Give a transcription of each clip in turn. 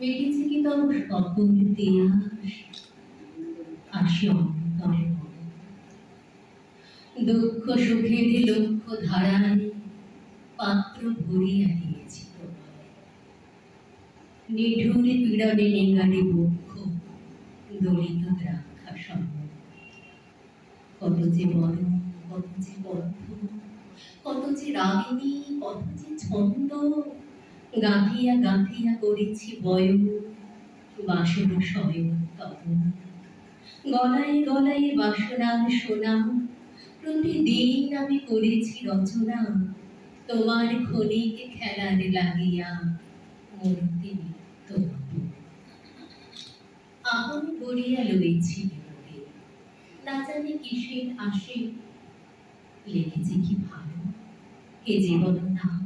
মিটেছে কি তব সকল তিয়াস, আসি অন্তরে মন। দুঃখ সুখের লক্ষ ধারায় পাত্র ভরিয়া দিয়েছি তোমায়। নিঠুর পীড়নে নেঙ্গারে বক্ষ দলিত দ্রাক্ষা সম। কত যে বরণ, কত যে বদ্ধ, কত যে রাগিনী, কত যে ছন্দ, গাঁথিয়া গাঁথিয়া করেছি বয়ন, বাসর শয়ন তপন। গলায় গলায় বাসনার সোনা, প্রতিদিন আমি করেছি রচনা, তোমার ক্ষণিক খেলার লাগিয়া মূর্তি নিত্য নব। আহন করিয়া লইছি বিনোদে, না জানি কিসের আসে, লেগেছে কি ভালো এ জীবন নাম।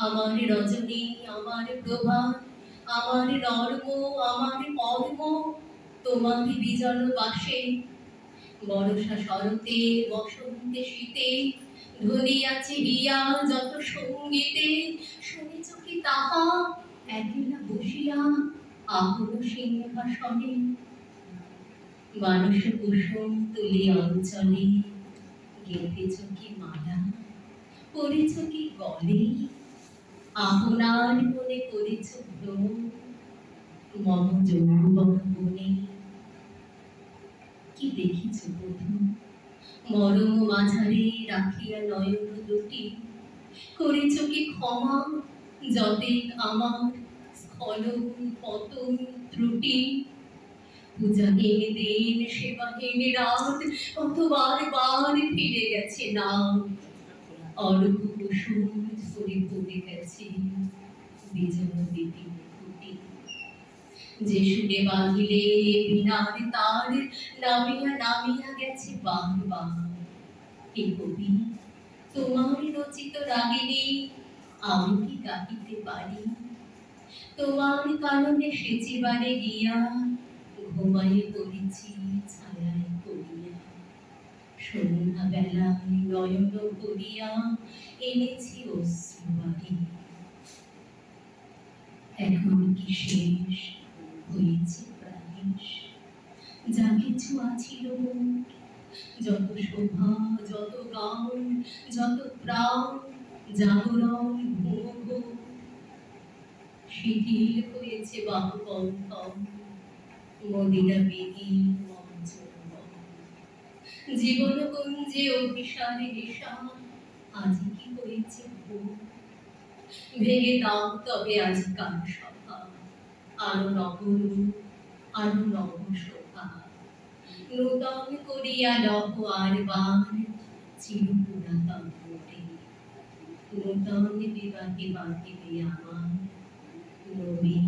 আমার রজনী, আমার প্রভাত, আমার নর্ম, আমার কর্ম, তোমার বিজন বাসে। বরষা শরতে, বসন্তে শীতে, ধরিয়াছে হিয়া যত সঙ্গীতে, শুনেছ কি তাহা একলা বসিয়া আহর সিংহাসনে। মানুষ কুসুম তুলি অঞ্চলে, গেঁথেছ কি মালা, করেছ কি গলে, আপনার মনে করেছ ভ্রমণ, মম যৌবন বনে। কি দেখিছ বধূ, মরম মাঝারে রাখিয়া নয়ন দুটি, করেছ কি ক্ষমা যতেক আমার স্খলন পতন ত্রুটি। পূজাহীন দিন, সেবাহীন রাত, কতবার বার ফিরে গেছে নাম। অর্ঘ কুসুম ঝরে পড়ে গেছে বিজন দিদি ফুটি। যে সুরে বাঁধিলে বিনার তার, নামিয়া নামিয়া গেছে বারবার। এ কবি তোমার রচিত রাগিনী আমি কি গাহিতে পারি? তোমার কারণে সেচিবারে গিয়া ঘুমাইয়ে পড়েছি ছায়ায় পড়িয়া। সন্ধ্যা বেলায় নয়ন ভরিয়া এনেছি অশ্রুবারি। এখন কি শেষ হয়েছে প্রাণেশ, যা কিছু আছিল মোর, যত শোভা, যত গান, যত প্রাণ, জাগরণ ভোগ, শিথিল হয়েছে বাহুবন্ধন, মদিরা বেদী মঞ্চন। জীবন কুঞ্জে অভিসারে নেশা, আজ কি হয়েছে ভোর। ভেঙে দাও তবে আজ কার সভা, আরো নবরূপ, আরো নব শোভা। নূতন করিয়া লহ আর বার চির পুরাতন মোরে। নূতন বিবাহে বাঁধিবে আমার নবীন